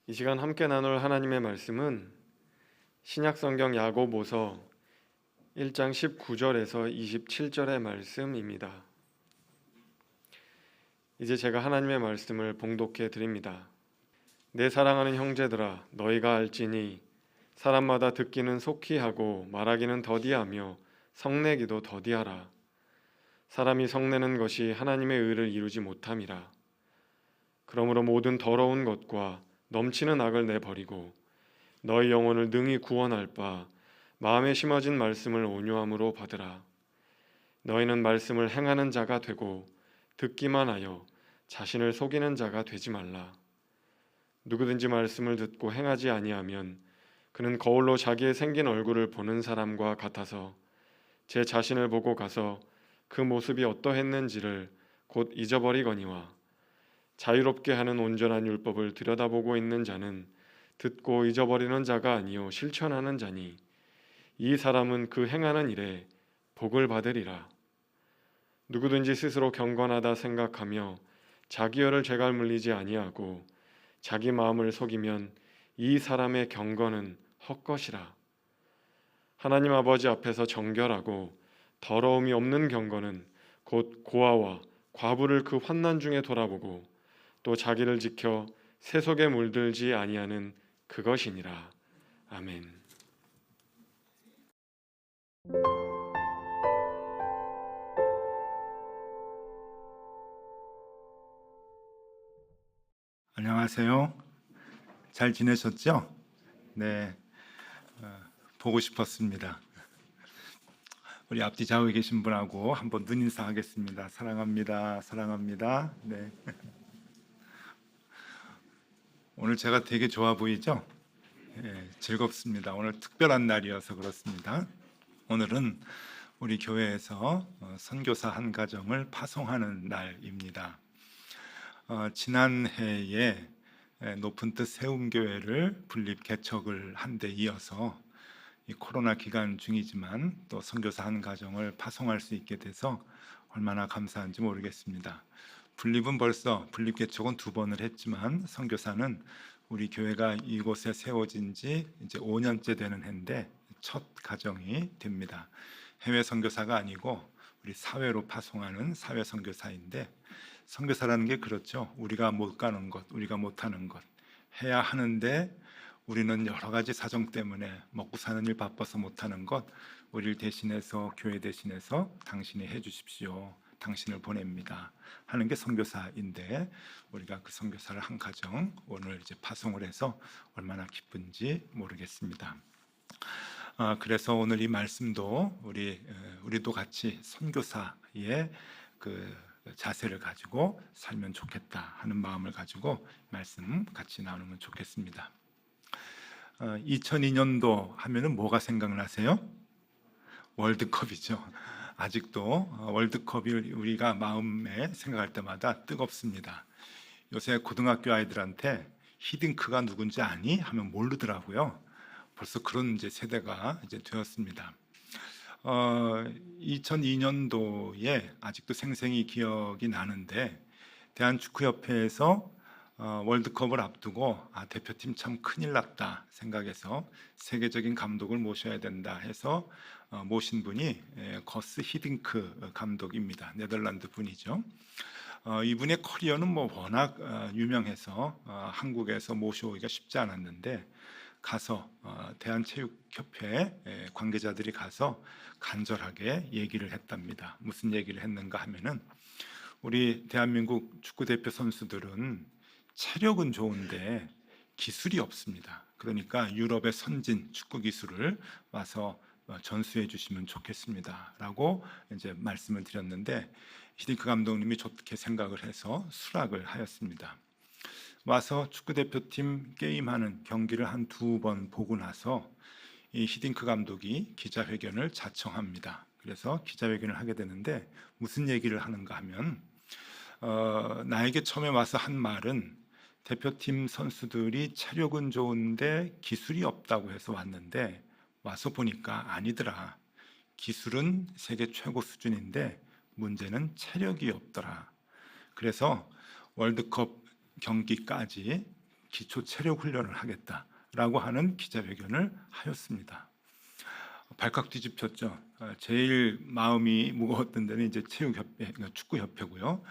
이 시간 함께 나눌 하나님의 말씀은 신약성경 야고보서 1장 19절에서 27절의 말씀입니다. 이제 제가 하나님의 말씀을 봉독해 드립니다. 내 사랑하는 형제들아, 너희가 알지니 사람마다 듣기는 속히 하고 말하기는 더디하며 성내기도 더디하라. 사람이 성내는 것이 하나님의 의를 이루지 못함이라. 그러므로 모든 더러운 것과 넘치는 악을 내버리고 너희 영혼을 능히 구원할 바 마음에 심어진 말씀을 온유함으로 받으라. 너희는 말씀을 행하는 자가 되고 듣기만 하여 자신을 속이는 자가 되지 말라. 누구든지 말씀을 듣고 행하지 아니하면 그는 거울로 자기의 생긴 얼굴을 보는 사람과 같아서 제 자신을 보고 가서 그 모습이 어떠했는지를 곧 잊어버리거니와 자유롭게 하는 온전한 율법을 들여다보고 있는 자는 듣고 잊어버리는 자가 아니요 실천하는 자니 이 사람은 그 행하는 일에 복을 받으리라. 누구든지 스스로 경건하다 생각하며 자기 혀를 죄갈 물리지 아니하고 자기 마음을 속이면 이 사람의 경건은 헛것이라. 하나님 아버지 앞에서 정결하고 더러움이 없는 경건은 곧 고아와 과부를 그 환난 중에 돌아보고 또 자기를 지켜 세속에 물들지 아니하는 그것이니라. 아멘. 안녕하세요. 잘 지내셨죠? 네, 보고 싶었습니다. 우리 앞뒤 좌우에 계신 분하고 한번 눈인사 하겠습니다. 사랑합니다. 사랑합니다. 네. 오늘 제가 되게 좋아 보이죠? 즐겁습니다. 오늘 특별한 날이어서 그렇습니다. 오늘은 우리 교회에서 선교사 한 가정을 파송하는 날입니다. 지난해에 높은 뜻 세움교회를 분립 개척을 한 데 이어서 이 코로나 기간 중이지만 또 선교사 한 가정을 파송할 수 있게 돼서 얼마나 감사한지 모르겠습니다. 분립은 벌써 분립 개척은 2번을 했지만 선교사는 우리 교회가 이곳에 세워진 지 이제 5년째 되는 해인데 첫 가정이 됩니다. 해외 선교사가 아니고 우리 사회로 파송하는 사회 선교사인데, 선교사라는 게 그렇죠. 우리가 못 가는 것, 우리가 못하는 것 해야 하는데 우리는 여러 가지 사정 때문에 먹고 사는 일 바빠서 못하는 것, 우리를 대신해서 교회 대신해서 당신이 해주십시오, 당신을 보냅니다 하는 게 선교사인데, 우리가 그 선교사를 한 가정 오늘 이제 파송을 해서 얼마나 기쁜지 모르겠습니다. 그래서 오늘 이 말씀도 우리도 같이 선교사의 그 자세를 가지고 살면 좋겠다 하는 마음을 가지고 말씀 같이 나누면 좋겠습니다. 2002년도 하면은 뭐가 생각나세요? 월드컵이죠. 아직도 월드컵이 우리가 마음에 생각할 때마다 뜨겁습니다. 요새 고등학교 아이들한테 히딩크가 누군지 아니? 하면 모르더라고요. 벌써 그런 이제 세대가 이제 되었습니다. 2002년도에 아직도 생생히 기억이 나는데, 대한축구협회에서 월드컵을 앞두고 대표팀 참 큰일 났다 생각해서 세계적인 감독을 모셔야 된다 해서 모신 분이 거스 히딩크 감독입니다. 네덜란드 분이죠. 이분의 커리어는 뭐 워낙 유명해서 한국에서 모셔오기가 쉽지 않았는데, 가서 대한체육협회 관계자들이 가서 간절하게 얘기를 했답니다. 무슨 얘기를 했는가 하면은, 우리 대한민국 축구대표 선수들은 체력은 좋은데 기술이 없습니다. 그러니까 유럽의 선진 축구 기술을 와서 전수해 주시면 좋겠습니다 라고 이제 말씀을 드렸는데, 히딩크 감독님이 좋게 생각을 해서 수락을 하였습니다. 와서 축구대표팀 게임하는 경기를 한 2번 보고 나서 이 히딩크 감독이 기자회견을 자청합니다. 그래서 기자회견을 하게 되는데, 무슨 얘기를 하는가 하면 나에게 처음에 와서 한 말은, 대표팀 선수들이 체력은 좋은데 기술이 없다고 해서 왔는데 와서 보니까 아니더라. 기술은 세계 최고 수준인데 문제는 체력이 없더라. 그래서 월드컵 경기까지 기초 체력 훈련을 하겠다라고 하는 기자회견을 하였습니다. 발칵 뒤집혔죠. 제일 마음이 무거웠던 데는 이제 체육협회, 그러니까 축구협회고요.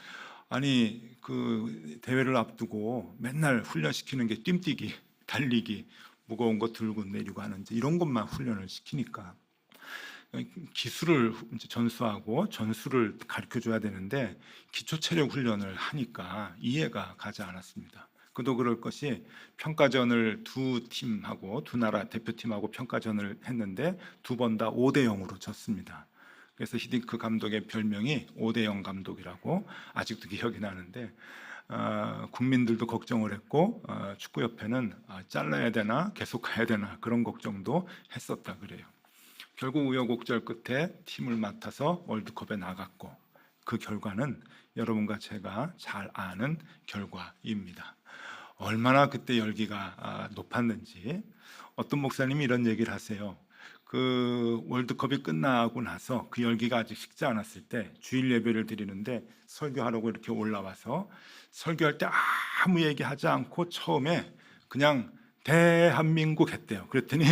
아니 그 대회를 앞두고 맨날 훈련시키는 게 뛰뛰기, 달리기, 무거운 거 들고 내리고 하는 이런 것만 훈련을 시키니까 기술을 이제 전수하고 전술을 가르쳐 줘야 되는데 기초 체력 훈련을 하니까 이해가 가지 않았습니다. 그도 그럴 것이 평가전을 두 팀하고 두 나라 대표팀하고 평가전을 했는데 두 번 다 5대 0으로 졌습니다. 그래서 히딩크 감독의 별명이 5대 0 감독이라고 아직도 기억이 나는데 국민들도 걱정을 했고 축구협회는 잘라야 되나 계속 가야 되나 그런 걱정도 했었다 그래요. 결국 우여곡절 끝에 팀을 맡아서 월드컵에 나갔고 그 결과는 여러분과 제가 잘 아는 결과입니다. 얼마나 그때 열기가 높았는지 어떤 목사님이 이런 얘기를 하세요. 그 월드컵이 끝나고 나서 그 열기가 아직 식지 않았을 때 주일 예배를 드리는데 설교하라고 이렇게 올라와서 설교할 때 아무 얘기하지 않고 처음에 그냥 대한민국 했대요. 그랬더니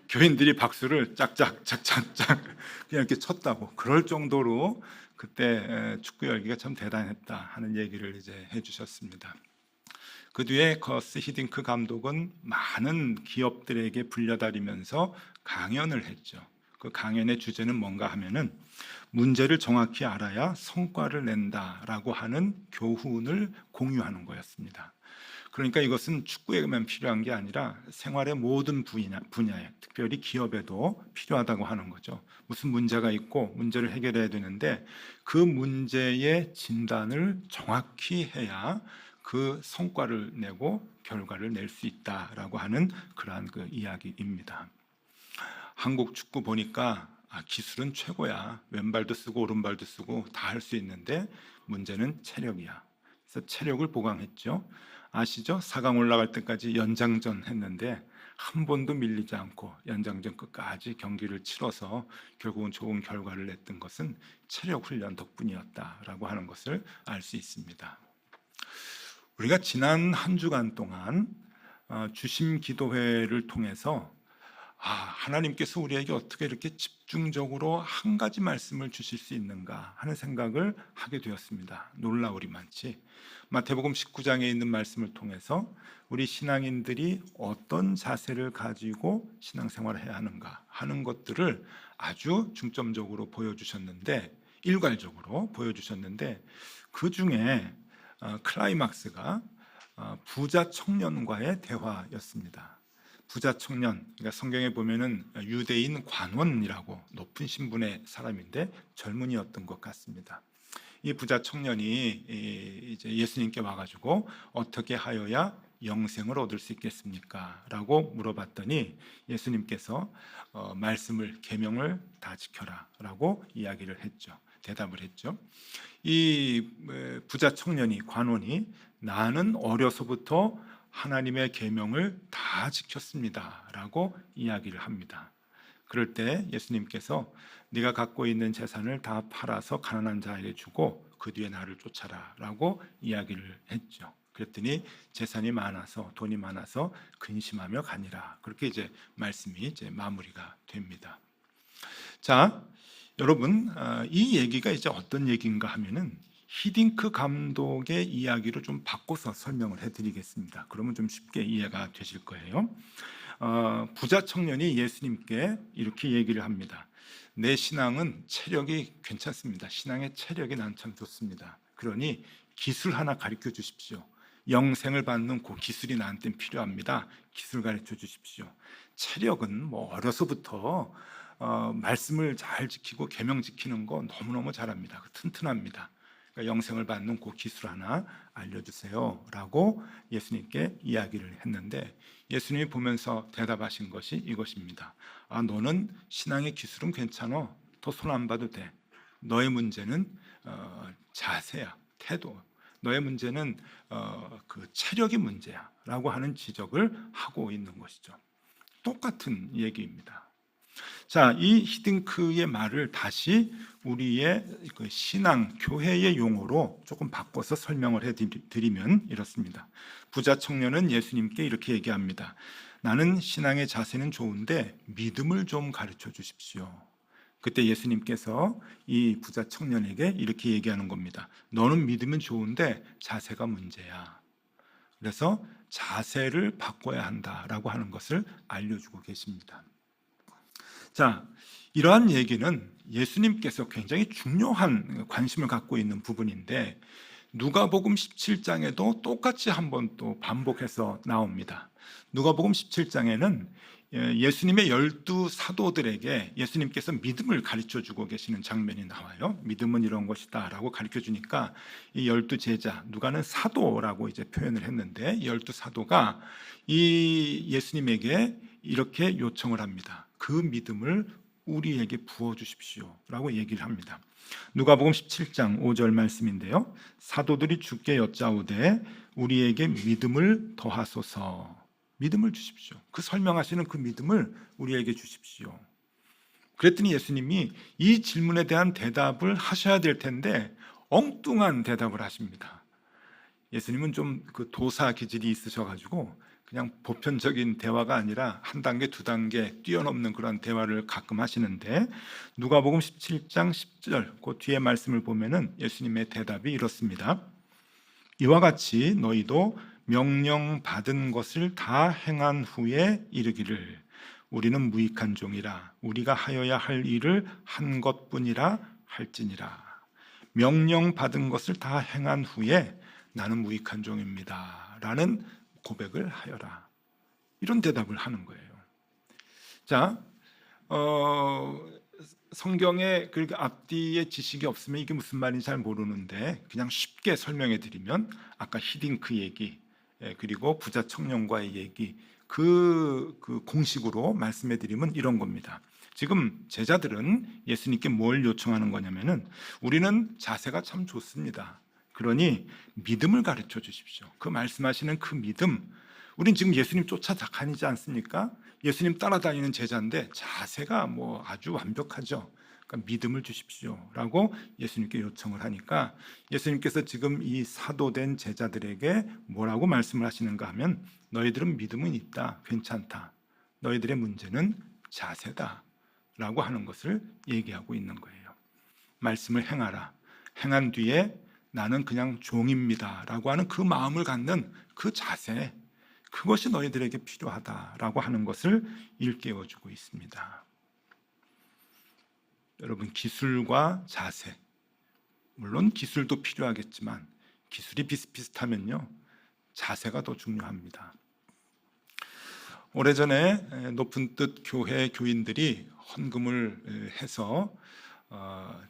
교인들이 박수를 짝짝 짝짝짝 그냥 이렇게 쳤다고. 그럴 정도로 그때 축구 열기가 참 대단했다 하는 얘기를 이제 해주셨습니다. 그 뒤에 거스 히딩크 감독은 많은 기업들에게 불려다니면서 강연을 했죠. 그 강연의 주제는 뭔가 하면은 문제를 정확히 알아야 성과를 낸다라고 하는 교훈을 공유하는 거였습니다. 그러니까 이것은 축구에만 필요한 게 아니라 생활의 모든 분야에, 특별히 기업에도 필요하다고 하는 거죠. 무슨 문제가 있고 문제를 해결해야 되는데 그 문제의 진단을 정확히 해야 그 성과를 내고 결과를 낼 수 있다라고 하는 그러한 그 이야기입니다. 한국 축구 보니까 기술은 최고야. 왼발도 쓰고 오른발도 쓰고 다 할 수 있는데 문제는 체력이야. 그래서 체력을 보강했죠. 아시죠? 4강 올라갈 때까지 연장전 했는데 한 번도 밀리지 않고 연장전 끝까지 경기를 치러서 결국은 좋은 결과를 냈던 것은 체력 훈련 덕분이었다라고 하는 것을 알 수 있습니다. 우리가 지난 한 주간 동안 주심 기도회를 통해서 하나님께서 우리에게 어떻게 이렇게 집중적으로 한 가지 말씀을 주실 수 있는가 하는 생각을 하게 되었습니다. 놀라우리만치 마태복음 19장에 있는 말씀을 통해서 우리 신앙인들이 어떤 자세를 가지고 신앙생활을 해야 하는가 하는 것들을 아주 중점적으로 보여주셨는데, 일괄적으로 보여주셨는데, 그 중에 클라이막스가 부자 청년과의 대화였습니다. 부자 청년, 그러니까 성경에 보면은 유대인 관원이라고 높은 신분의 사람인데 젊은이였던 것 같습니다. 이 부자 청년이 이제 예수님께 와가지고 어떻게 하여야 영생을 얻을 수 있겠습니까? 라고 물어봤더니 예수님께서 말씀을 계명을 다 지켜라라고 이야기를 했죠. 대답을 했죠. 이 부자 청년이 관원이 나는 어려서부터 하나님의 계명을 다 지켰습니다라고 이야기를 합니다. 그럴 때 예수님께서 네가 갖고 있는 재산을 다 팔아서 가난한 자에게 주고 그 뒤에 나를 쫓아라라고 이야기를 했죠. 그랬더니 재산이 많아서 돈이 많아서 근심하며 가니라. 그렇게 이제 말씀이 이제 마무리가 됩니다. 자, 여러분, 이 얘기가 이제 어떤 얘기인가 하면은 히딩크 감독의 이야기로 좀 바꿔서 설명을 해드리겠습니다. 그러면 좀 쉽게 이해가 되실 거예요. 부자 청년이 예수님께 이렇게 얘기를 합니다. 내 신앙은 체력이 괜찮습니다. 신앙의 체력이 난 참 좋습니다. 그러니 기술 하나 가르쳐 주십시오. 영생을 받는 그 기술이 나한테 필요합니다. 기술 가르쳐 주십시오. 체력은 뭐 어려서부터 말씀을 잘 지키고 계명 지키는 거 너무너무 잘합니다. 튼튼합니다. 그러니까 영생을 받는 그 기술 하나 알려주세요 라고 예수님께 이야기를 했는데 예수님이 보면서 대답하신 것이 이것입니다. 너는 신앙의 기술은 괜찮아. 더 손 안 봐도 돼. 너의 문제는 자세야, 태도. 너의 문제는 그 체력이 문제야 라고 하는 지적을 하고 있는 것이죠. 똑같은 얘기입니다. 자, 이 히딩크의 말을 다시 우리의 그 신앙, 교회의 용어로 조금 바꿔서 설명을 해드리면 이렇습니다. 부자 청년은 예수님께 이렇게 얘기합니다. 나는 신앙의 자세는 좋은데 믿음을 좀 가르쳐 주십시오. 그때 예수님께서 이 부자 청년에게 이렇게 얘기하는 겁니다. 너는 믿으면 좋은데 자세가 문제야. 그래서 자세를 바꿔야 한다라고 하는 것을 알려주고 계십니다. 자, 이러한 얘기는 예수님께서 굉장히 중요한 관심을 갖고 있는 부분인데 누가복음 17장에도 똑같이 한번 또 반복해서 나옵니다. 누가복음 17장에는 예수님의 12사도들에게 예수님께서 믿음을 가르쳐주고 계시는 장면이 나와요. 믿음은 이런 것이다 라고 가르쳐주니까 이 12제자, 누가는 사도라고 이제 표현을 했는데 12사도가 이 예수님에게 이렇게 요청을 합니다. 그 믿음을 우리에게 부어주십시오 라고 얘기를 합니다. 누가복음 17장 5절 말씀인데요. 사도들이 주께 여짜오되 우리에게 믿음을 더하소서. 믿음을 주십시오. 그 설명하시는 그 믿음을 우리에게 주십시오. 그랬더니 예수님이 이 질문에 대한 대답을 하셔야 될 텐데 엉뚱한 대답을 하십니다. 예수님은 좀 그 도사 기질이 있으셔가지고 그냥 보편적인 대화가 아니라 한 단계, 두 단계 뛰어넘는 그런 대화를 가끔 하시는데 누가복음 17장 10절 그 뒤에 말씀을 보면은 예수님의 대답이 이렇습니다. 이와 같이 너희도 명령 받은 것을 다 행한 후에 이르기를 우리는 무익한 종이라 우리가 하여야 할 일을 한 것뿐이라 할지니라. 명령 받은 것을 다 행한 후에 나는 무익한 종입니다 라는 고백을 하여라. 이런 대답을 하는 거예요. 자, 성경에 그 앞뒤에 지식이 없으면 이게 무슨 말인지 잘 모르는데 그냥 쉽게 설명해 드리면 아까 히딩크 얘기 그리고 부자 청년과의 얘기 그 공식으로 말씀해 드리면 이런 겁니다. 지금 제자들은 예수님께 뭘 요청하는 거냐면은 우리는 자세가 참 좋습니다. 그러니 믿음을 가르쳐 주십시오. 그 말씀하시는 그 믿음, 우린 지금 예수님 쫓아다니지 않습니까? 예수님 따라다니는 제자인데 자세가 뭐 아주 완벽하죠. 그러니까 믿음을 주십시오라고 예수님께 요청을 하니까 예수님께서 지금 이 사도된 제자들에게 뭐라고 말씀을 하시는가 하면 너희들은 믿음은 있다, 괜찮다. 너희들의 문제는 자세다라고 하는 것을 얘기하고 있는 거예요. 말씀을 행하라. 행한 뒤에 나는 그냥 종입니다라고 하는 그 마음을 갖는 그 자세, 그것이 너희들에게 필요하다라고 하는 것을 일깨워주고 있습니다. 여러분, 기술과 자세, 물론 기술도 필요하겠지만 기술이 비슷비슷하면요 자세가 더 중요합니다. 오래전에 높은 뜻 교회 교인들이 헌금을 해서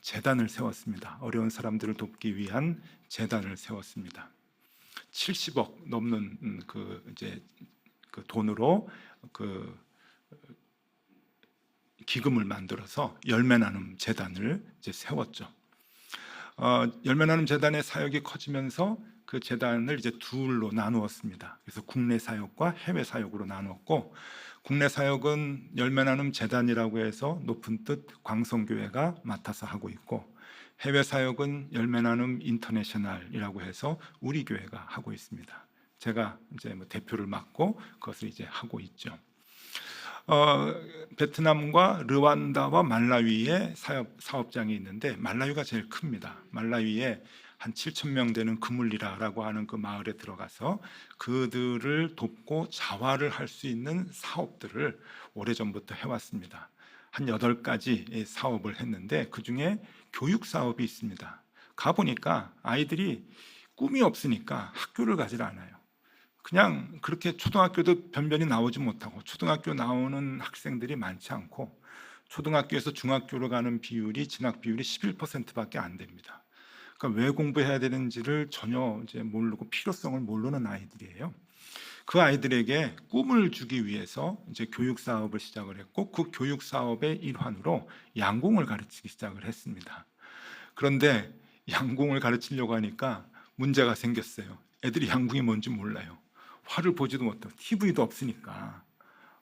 재단을 세웠습니다. 어려운 사람들을 돕기 위한 재단을 세웠습니다. 70억 넘는 그 돈으로 그 기금을 만들어서 열매나눔 재단을 이제 세웠죠. 열매나눔 재단의 사역이 커지면서 그 재단을 이제 둘로 나누었습니다. 그래서 국내 사역과 해외 사역으로 나누었고, 국내 사역은 열매나눔 재단이라고 해서 높은 뜻 광성교회가 맡아서 하고 있고, 해외 사역은 열매나눔 인터내셔널이라고 해서 우리 교회가 하고 있습니다. 제가 이제 뭐 대표를 맡고 그것을 이제 하고 있죠. 베트남과 르완다와 말라위에 사업장이 있는데 말라위가 제일 큽니다. 말라위에 한 7,000명 되는 그물리라라고 하는 그 마을에 들어가서 그들을 돕고 자활을 할 수 있는 사업들을 오래전부터 해왔습니다. 한 8가지 사업을 했는데 그중에 교육 사업이 있습니다. 가보니까 아이들이 꿈이 없으니까 학교를 가질 않아요. 그냥 그렇게 초등학교도 변변히 나오지 못하고 초등학교 나오는 학생들이 많지 않고 초등학교에서 중학교로 가는 비율이 진학 비율이 11%밖에 안 됩니다. 그러니까 왜 공부해야 되는지를 전혀 이제 모르고 필요성을 모르는 아이들이에요. 그 아이들에게 꿈을 주기 위해서 이제 교육 사업을 시작을 했고 그 교육 사업의 일환으로 양궁을 가르치기 시작을 했습니다. 그런데 양궁을 가르치려고 하니까 문제가 생겼어요. 애들이 양궁이 뭔지 몰라요. 활을 보지도 못하고 TV도 없으니까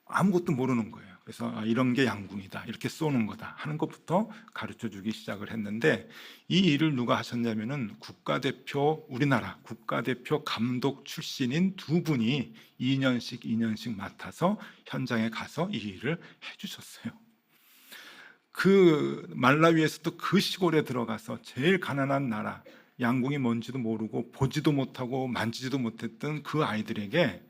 아무것도 모르는 거예요. 그래서 이런 게 양궁이다, 이렇게 쏘는 거다 하는 것부터 가르쳐주기 시작을 했는데, 이 일을 누가 하셨냐면은 우리나라 국가대표 감독 출신인 두 분이 2년씩 맡아서 현장에 가서 이 일을 해주셨어요. 그 말라위에서도 그 시골에 들어가서 제일 가난한 나라, 양궁이 뭔지도 모르고 보지도 못하고 만지지도 못했던 그 아이들에게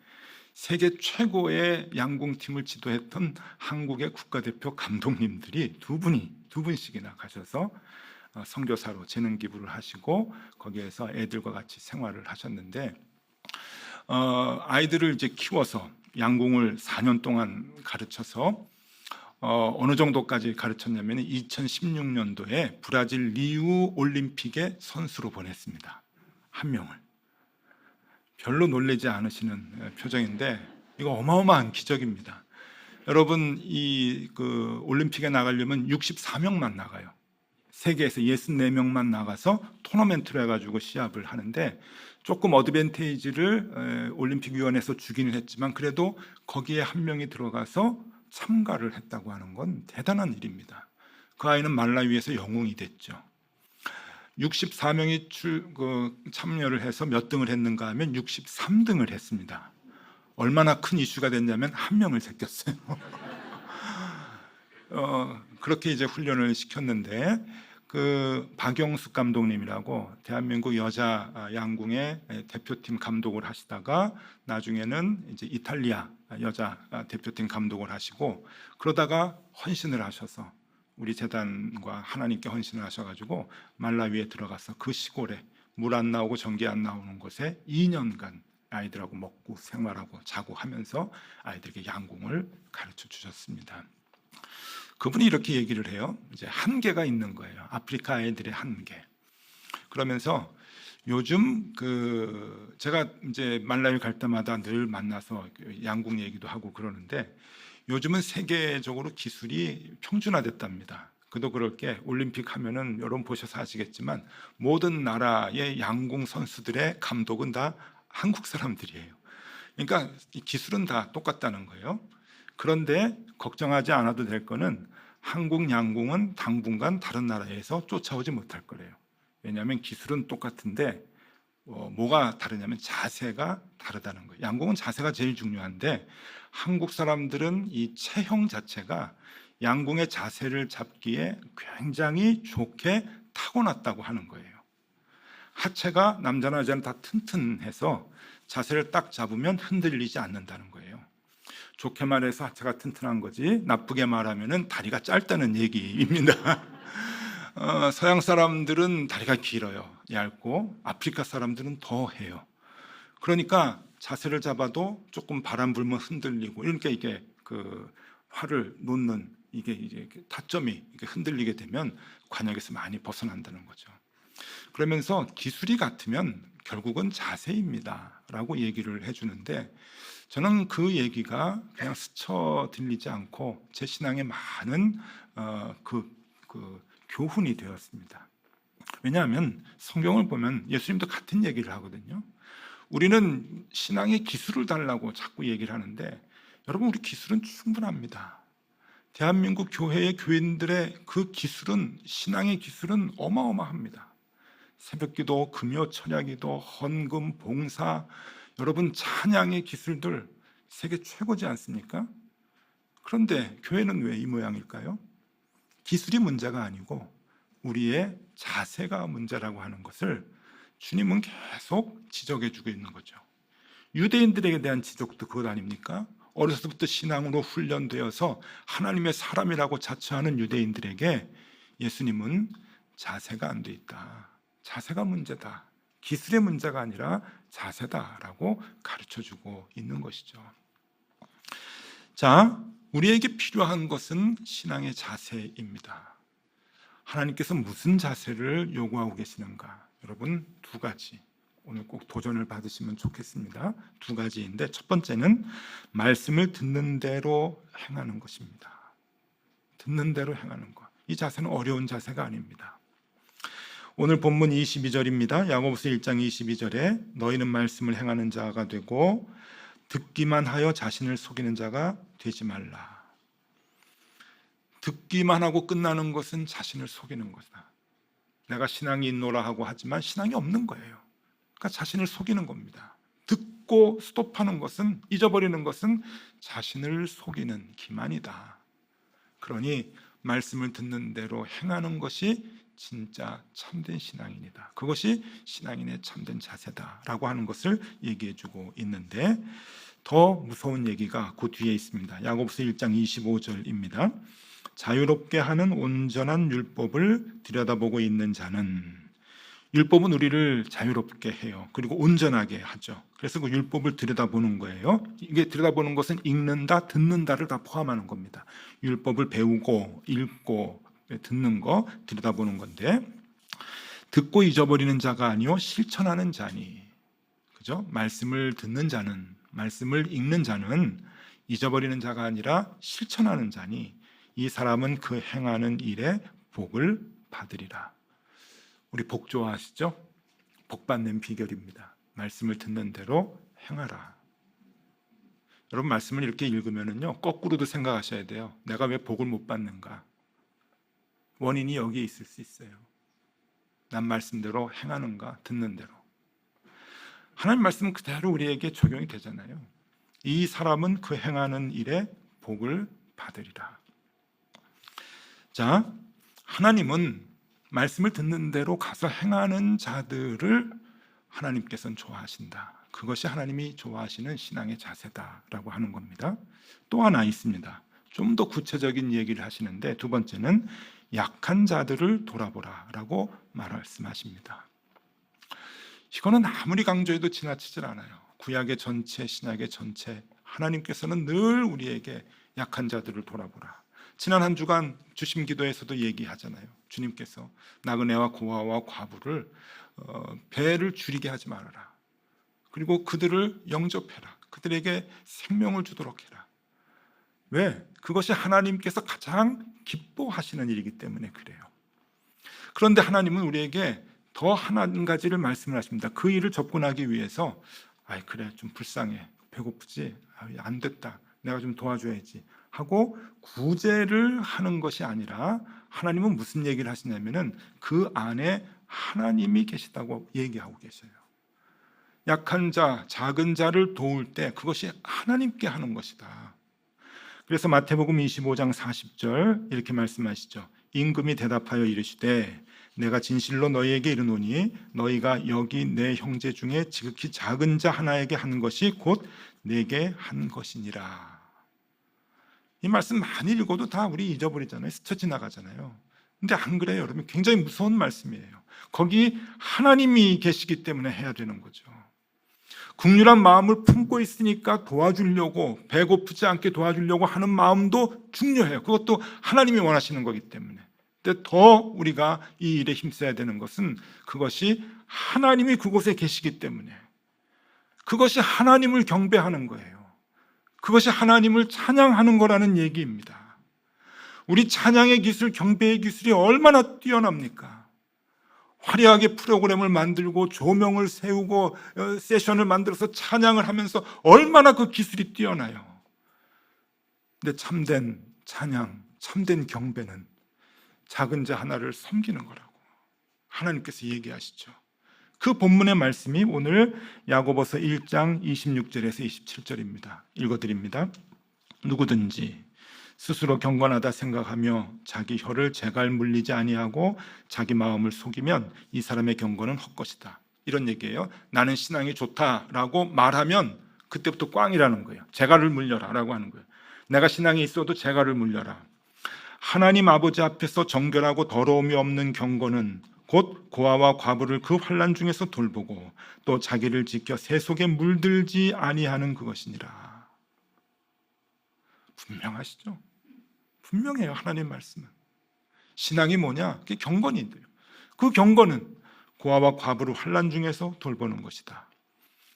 세계 최고의 양궁팀을 지도했던 한국의 국가대표 감독님들이 두 분씩이나 가셔서 선교사로 재능 기부를 하시고 거기에서 애들과 같이 생활을 하셨는데, 아이들을 이제 키워서 양궁을 4년 동안 가르쳐서 어느 정도까지 가르쳤냐면 2016년도에 브라질 리우 올림픽에 선수로 보냈습니다. 한 명을. 별로 놀라지 않으시는 표정인데 이거 어마어마한 기적입니다. 여러분, 그 올림픽에 나가려면 64명만 나가요. 세계에서 64명만 나가서 토너멘트로 해가지고 시합을 하는데, 조금 어드밴테이지를 올림픽위원회에서 주기는 했지만 그래도 거기에 한 명이 들어가서 참가를 했다고 하는 건 대단한 일입니다. 그 아이는 말라위에서 영웅이 됐죠. 64명이 참여를 해서 몇 등을 했는가 하면 63등을 했습니다. 얼마나 큰 이슈가 됐냐면 한 명을 제꼈어요. 그렇게 이제 훈련을 시켰는데, 그 박영숙 감독님이라고 대한민국 여자 양궁의 대표팀 감독을 하시다가 나중에는 이제 이탈리아 여자 대표팀 감독을 하시고, 그러다가 헌신을 하셔서 우리 재단과 하나님께 헌신을 하셔가지고 말라위에 들어가서 그 시골에 물 안 나오고 전기 안 나오는 곳에 2년간 아이들하고 먹고 생활하고 자고 하면서 아이들에게 양궁을 가르쳐 주셨습니다. 그분이 이렇게 얘기를 해요. 이제 한계가 있는 거예요. 아프리카 아이들의 한계. 그러면서 요즘 제가 이제 말라위 갈 때마다 늘 만나서 양궁 얘기도 하고 그러는데, 요즘은 세계적으로 기술이 평준화됐답니다. 그도 그럴 게 올림픽 하면은 여러분 보셔서 아시겠지만 모든 나라의 양궁 선수들의 감독은 다 한국 사람들이에요. 그러니까 이 기술은 다 똑같다는 거예요. 그런데 걱정하지 않아도 될 거는 한국 양궁은 당분간 다른 나라에서 쫓아오지 못할 거래요. 왜냐하면 기술은 똑같은데 뭐가 다르냐면 자세가 다르다는 거예요. 양궁은 자세가 제일 중요한데 한국 사람들은 이 체형 자체가 양궁의 자세를 잡기에 굉장히 좋게 타고났다고 하는 거예요. 하체가 남자나 여자는 다 튼튼해서 자세를 딱 잡으면 흔들리지 않는다는 거예요. 좋게 말해서 하체가 튼튼한 거지, 나쁘게 말하면 다리가 짧다는 얘기입니다. 서양 사람들은 다리가 길어요, 얇고. 아프리카 사람들은 더 해요. 그러니까 자세를 잡아도 조금 바람 불면 흔들리고, 이러니까 이게 그 활을 놓는 이게 타점이 이게 흔들리게 되면 관역에서 많이 벗어난다는 거죠. 그러면서 기술이 같으면 결국은 자세입니다 라고 얘기를 해주는데, 저는 그 얘기가 그냥 스쳐 들리지 않고 제 신앙에 많은 교훈이 되었습니다. 왜냐하면 성경을 보면 예수님도 같은 얘기를 하거든요. 우리는 신앙의 기술을 달라고 자꾸 얘기를 하는데, 여러분, 우리 기술은 충분합니다. 대한민국 교회의 교인들의 그 기술은, 신앙의 기술은 어마어마합니다. 새벽기도, 금요 철야기도, 헌금, 봉사, 여러분 찬양의 기술들 세계 최고지 않습니까? 그런데 교회는 왜 이 모양일까요? 기술이 문제가 아니고 우리의 자세가 문제라고 하는 것을 주님은 계속 지적해주고 있는 거죠. 유대인들에게 대한 지적도 그것 아닙니까? 어려서부터 신앙으로 훈련되어서 하나님의 사람이라고 자처하는 유대인들에게 예수님은 자세가 안 돼 있다, 자세가 문제다, 기술의 문제가 아니라 자세다라고 가르쳐주고 있는 것이죠. 자, 우리에게 필요한 것은 신앙의 자세입니다. 하나님께서 무슨 자세를 요구하고 계시는가? 여러분, 두 가지. 오늘 꼭 도전을 받으시면 좋겠습니다. 두 가지인데, 첫 번째는 말씀을 듣는 대로 행하는 것입니다. 듣는 대로 행하는 것. 이 자세는 어려운 자세가 아닙니다. 오늘 본문 22절입니다. 야고보서 1장 22절에 너희는 말씀을 행하는 자가 되고 듣기만 하여 자신을 속이는 자가 되지 말라. 듣기만 하고 끝나는 것은 자신을 속이는 것이다. 내가 신앙이 있노라 하고 하지만 신앙이 없는 거예요. 그러니까 자신을 속이는 겁니다. 듣고 스톱하는 것은, 잊어버리는 것은 자신을 속이는 기만이다. 그러니 말씀을 듣는 대로 행하는 것이 진짜 참된 신앙인이다. 그것이 신앙인의 참된 자세다라고 하는 것을 얘기해주고 있는데, 더 무서운 얘기가 그 뒤에 있습니다. 야고보서 1장 25절입니다. 자유롭게 하는 온전한 율법을 들여다보고 있는 자는, 율법은 우리를 자유롭게 해요. 그리고 온전하게 하죠. 그래서 그 율법을 들여다보는 거예요. 이게 들여다보는 것은 읽는다, 듣는다를 다 포함하는 겁니다. 율법을 배우고 읽고 듣는 거, 들여다보는 건데, 듣고 잊어버리는 자가 아니요 실천하는 자니, 그죠? 말씀을 듣는 자는, 말씀을 읽는 자는 잊어버리는 자가 아니라 실천하는 자니 이 사람은 그 행하는 일에 복을 받으리라. 우리 복 좋아하시죠? 복 받는 비결입니다. 말씀을 듣는 대로 행하라. 여러분, 말씀을 이렇게 읽으면은요, 거꾸로도 생각하셔야 돼요. 내가 왜 복을 못 받는가? 원인이 여기에 있을 수 있어요. 난 말씀대로 행하는가, 듣는 대로. 하나님 말씀은 그대로 우리에게 적용이 되잖아요. 이 사람은 그 행하는 일에 복을 받으리라. 자, 하나님은 말씀을 듣는 대로 가서 행하는 자들을 하나님께서는 좋아하신다. 그것이 하나님이 좋아하시는 신앙의 자세다라고 하는 겁니다. 또 하나 있습니다. 좀 더 구체적인 얘기를 하시는데, 두 번째는 약한 자들을 돌아보라라고 말씀하십니다. 이거는 아무리 강조해도 지나치질 않아요. 구약의 전체, 신약의 전체, 하나님께서는 늘 우리에게 약한 자들을 돌아보라. 지난 한 주간 주심 기도에서도 얘기하잖아요. 주님께서 나그네와 고아와 과부를 배를 줄이게 하지 말아라. 그리고 그들을 영접해라. 그들에게 생명을 주도록 해라. 왜? 그것이 하나님께서 가장 기뻐하시는 일이기 때문에 그래요. 그런데 하나님은 우리에게 더 한 가지를 말씀을 하십니다. 그 일을 접근하기 위해서, 그래, 좀 불쌍해, 배고프지, 안 됐다, 내가 좀 도와줘야지 하고 구제를 하는 것이 아니라, 하나님은 무슨 얘기를 하시냐면은 그 안에 하나님이 계시다고 얘기하고 계셔요. 약한 자, 작은 자를 도울 때 그것이 하나님께 하는 것이다. 그래서 마태복음 25장 40절 이렇게 말씀하시죠. 임금이 대답하여 이르시되 내가 진실로 너희에게 이르노니 너희가 여기 내 형제 중에 지극히 작은 자 하나에게 한 것이 곧 내게 한 것이니라. 이 말씀 많이 읽어도 다 우리 잊어버리잖아요. 스쳐 지나가잖아요. 근데 안 그래요, 여러분. 굉장히 무서운 말씀이에요. 거기 하나님이 계시기 때문에 해야 되는 거죠. 긍휼한 마음을 품고 있으니까 도와주려고, 배고프지 않게 도와주려고 하는 마음도 중요해요. 그것도 하나님이 원하시는 거기 때문에. 근데 더 우리가 이 일에 힘써야 되는 것은 그것이 하나님이 그곳에 계시기 때문에, 그것이 하나님을 경배하는 거예요. 그것이 하나님을 찬양하는 거라는 얘기입니다. 우리 찬양의 기술, 경배의 기술이 얼마나 뛰어납니까? 화려하게 프로그램을 만들고 조명을 세우고 세션을 만들어서 찬양을 하면서 얼마나 그 기술이 뛰어나요. 근데 참된 찬양, 참된 경배는 작은 자 하나를 섬기는 거라고 하나님께서 얘기하시죠. 그 본문의 말씀이 오늘 야고보서 1장 26절에서 27절입니다. 읽어드립니다. 누구든지 스스로 경건하다 생각하며 자기 혀를 재갈 물리지 아니하고 자기 마음을 속이면 이 사람의 경건은 헛것이다. 이런 얘기예요. 나는 신앙이 좋다라고 말하면 그때부터 꽝이라는 거예요. 재갈을 물려라 라고 하는 거예요. 내가 신앙이 있어도 재갈을 물려라. 하나님 아버지 앞에서 정결하고 더러움이 없는 경건은 곧 고아와 과부를 그 환난 중에서 돌보고 또 자기를 지켜 새 속에 물들지 아니하는 그것이니라. 분명하시죠? 분명해요. 하나님 말씀은. 신앙이 뭐냐? 그게 경건인데요. 그 경건은 고아와 과부를 환난 중에서 돌보는 것이다.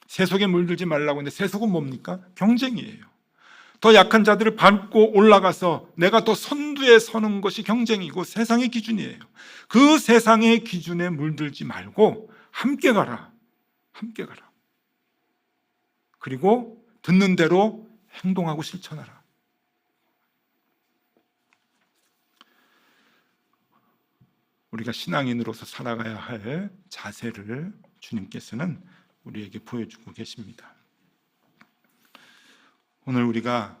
새 속에 물들지 말라고 했는데 새 속은 뭡니까? 경쟁이에요. 더 약한 자들을 밟고 올라가서 내가 더 선두에 서는 것이 경쟁이고 세상의 기준이에요. 그 세상의 기준에 물들지 말고 함께 가라. 함께 가라. 그리고 듣는 대로 행동하고 실천하라. 우리가 신앙인으로서 살아가야 할 자세를 주님께서는 우리에게 보여주고 계십니다. 오늘 우리가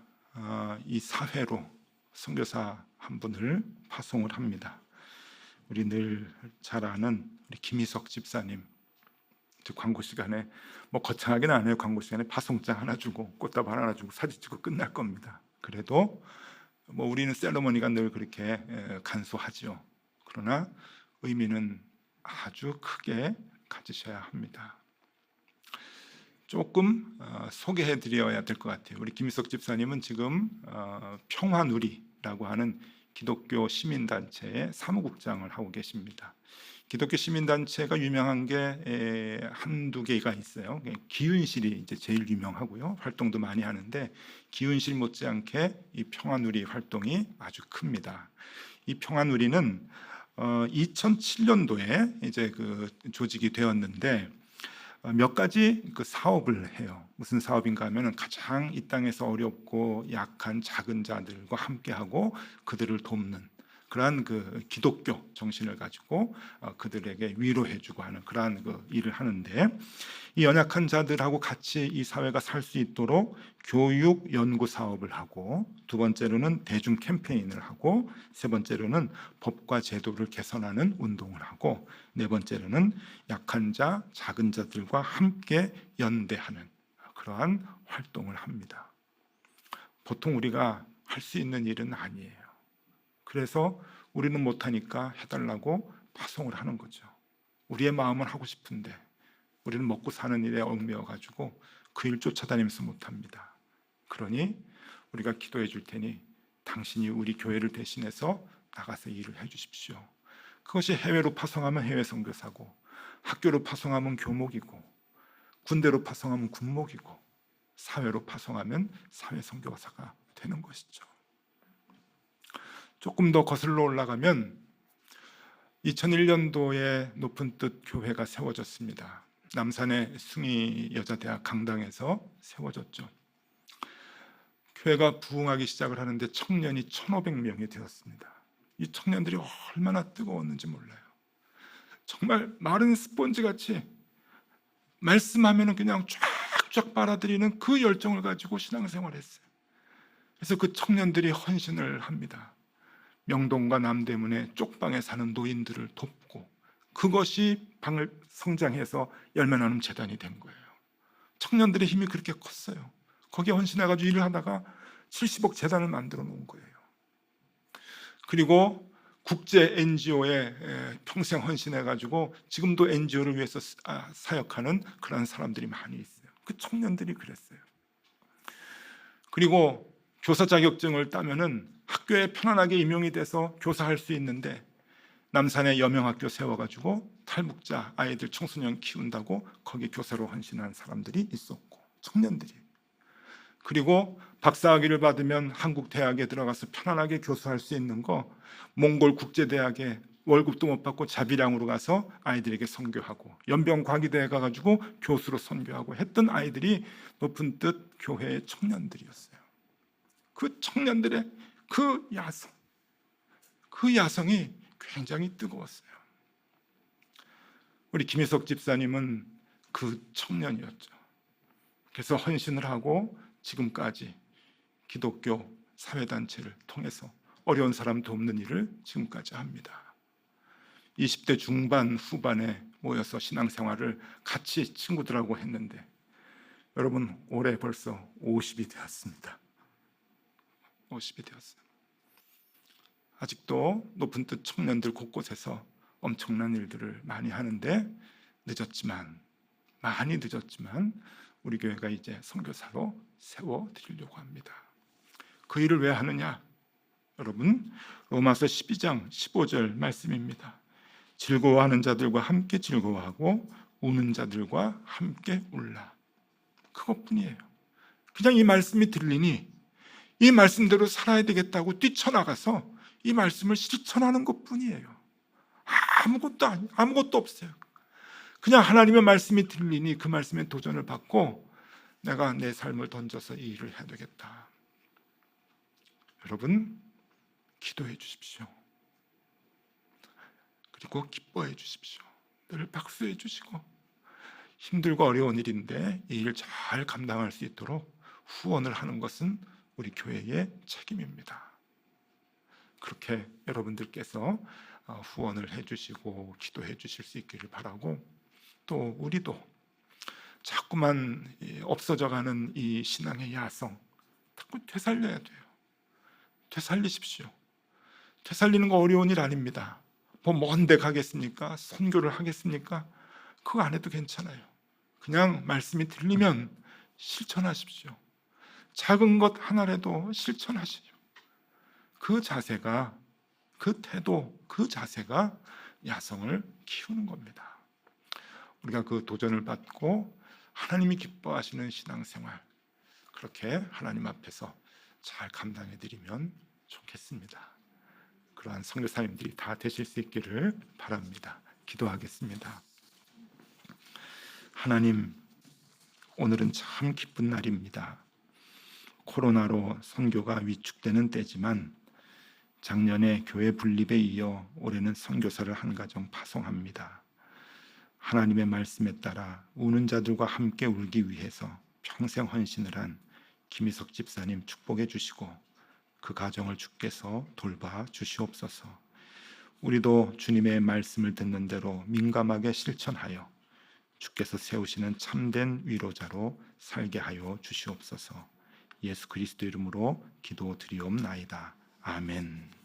이 사회로 선교사 한 분을 파송을 합니다. 우리 늘 잘 아는 우리 김희석 집사님, 광고 시간에 거창하게는 안 해요. 광고 시간에 파송장 하나 주고 꽃다발 하나 주고 사진 찍고 끝날 겁니다. 그래도 우리는 세러머니가 늘 그렇게 간소하지요. 그러나 의미는 아주 크게 가지셔야 합니다. 조금 소개해 드려야 될 것 같아요. 우리 김희석 집사님은 지금 평화누리라고 하는 기독교 시민단체의 사무국장을 하고 계십니다. 기독교 시민단체가 유명한 게 한두 개가 있어요. 기은실이 이제 제일 유명하고요. 활동도 많이 하는데 기은실 못지않게 이 평화누리 활동이 아주 큽니다. 이 평화누리는 2007년도에 이제 그 조직이 되었는데 몇 가지 그 사업을 해요. 무슨 사업인가 하면은 가장 이 땅에서 어렵고 약한 작은 자들과 함께하고 그들을 돕는 그러한 그 기독교 정신을 가지고 그들에게 위로해주고 하는 그러한 그 일을 하는데, 이 연약한 자들하고 같이 이 사회가 살 수 있도록 교육 연구 사업을 하고, 두 번째로는 대중 캠페인을 하고, 세 번째로는 법과 제도를 개선하는 운동을 하고, 네 번째로는 약한 자, 작은 자들과 함께 연대하는 그러한 활동을 합니다. 보통 우리가 할 수 있는 일은 아니에요. 그래서 우리는 못하니까 해달라고 파송을 하는 거죠. 우리의 마음은 하고 싶은데 우리는 먹고 사는 일에 얽매여 가지고 그 일 쫓아다니면서 못합니다. 그러니 우리가 기도해 줄 테니 당신이 우리 교회를 대신해서 나가서 일을 해 주십시오. 그것이 해외로 파송하면 해외 선교사고, 학교로 파송하면 교목이고, 군대로 파송하면 군목이고, 사회로 파송하면 사회 선교사가 되는 것이죠. 조금 더 거슬러 올라가면 2001년도에 높은 뜻 교회가 세워졌습니다. 남산의 숭이 여자대학 강당에서 세워졌죠. 교회가 부흥하기 시작을 하는데 청년이 1,500명이 되었습니다. 이 청년들이 얼마나 뜨거웠는지 몰라요. 정말 마른 스펀지같이 말씀하면 그냥 쫙쫙 빨아들이는 그 열정을 가지고 신앙생활을 했어요. 그래서 그 청년들이 헌신을 합니다. 명동과 남대문에 쪽방에 사는 노인들을 돕고, 그것이 방을 성장해서 열매 나눔 재단이 된 거예요. 청년들의 힘이 그렇게 컸어요. 거기에 헌신해가지고 일을 하다가 70억 재단을 만들어 놓은 거예요. 그리고 국제 NGO에 평생 헌신해가지고 지금도 NGO를 위해서 사역하는 그런 사람들이 많이 있어요. 그 청년들이 그랬어요. 그리고 교사 자격증을 따면은 학교에 편안하게 임용이 돼서 교사할 수 있는데, 남산에 여명학교 세워가지고 탈북자 아이들 청소년 키운다고 거기 교사로 헌신한 사람들이 있었고, 청년들이. 그리고 박사학위를 받으면 한국 대학에 들어가서 편안하게 교수할 수 있는 거, 몽골 국제대학에 월급도 못 받고 자비량으로 가서 아이들에게 선교하고, 연변 과기대에 가가지고 교수로 선교하고 했던 아이들이 높은 뜻 교회의 청년들이었어요. 그 청년들의 그 야성이 굉장히 뜨거웠어요. 우리 김희석 집사님은 그 청년이었죠. 그래서 헌신을 하고 지금까지 기독교 사회단체를 통해서 어려운 사람 돕는 일을 지금까지 합니다. 20대 중반 후반에 모여서 신앙생활을 같이 친구들하고 했는데, 여러분 올해 벌써 50이 되었습니다. 50이 되었어요. 아직도 높은 뜻 청년들 곳곳에서 엄청난 일들을 많이 하는데, 많이 늦었지만 우리 교회가 이제 선교사로 세워드리려고 합니다. 그 일을 왜 하느냐? 여러분, 로마서 12장 15절 말씀입니다. 즐거워하는 자들과 함께 즐거워하고 우는 자들과 함께 울라. 그것뿐이에요. 그냥 이 말씀이 들리니 이 말씀대로 살아야 되겠다고 뛰쳐나가서 이 말씀을 실천하는 것뿐이에요. 아무것도 없어요. 그냥 하나님의 말씀이 들리니 그 말씀에 도전을 받고 내가 내 삶을 던져서 이 일을 해야 되겠다. 여러분, 기도해 주십시오. 그리고 기뻐해 주십시오. 늘 박수해 주시고 힘들고 어려운 일인데 이 일 잘 감당할 수 있도록 후원을 하는 것은 우리 교회의 책임입니다. 그렇게 여러분들께서 후원을 해주시고 기도해 주실 수 있기를 바라고, 또 우리도 자꾸만 없어져가는 이 신앙의 야성 자꾸 되살려야 돼요. 되살리십시오. 되살리는 거 어려운 일 아닙니다. 뭐 먼데 가겠습니까? 선교를 하겠습니까? 그거 안 해도 괜찮아요. 그냥 말씀이 들리면 실천하십시오. 작은 것 하나라도 실천하시죠. 그 자세가, 그 태도, 그 자세가 야성을 키우는 겁니다. 우리가 그 도전을 받고 하나님이 기뻐하시는 신앙생활, 그렇게 하나님 앞에서 잘 감당해 드리면 좋겠습니다. 그러한 선교사님들이 다 되실 수 있기를 바랍니다. 기도하겠습니다. 하나님, 오늘은 참 기쁜 날입니다. 코로나로 선교가 위축되는 때지만 작년에 교회 분립에 이어 올해는 선교사를 한 가정 파송합니다. 하나님의 말씀에 따라 우는 자들과 함께 울기 위해서 평생 헌신을 한 김희석 집사님 축복해 주시고 그 가정을 주께서 돌봐 주시옵소서. 우리도 주님의 말씀을 듣는 대로 민감하게 실천하여 주께서 세우시는 참된 위로자로 살게 하여 주시옵소서. 예수 그리스도 이름으로 기도드리옵나이다. 아멘.